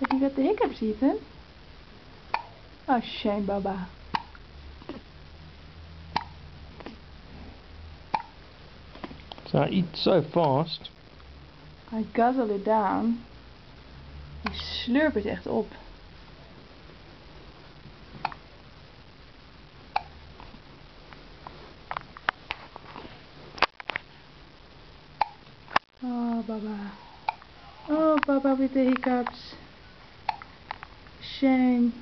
Have you got the hiccups, Ethan? Oh, shame, Baba. So I eat so fast. I guzzle it down. Ik slurp het echt op. Oh, Baba. Oh, Baba with the hiccups. Shame.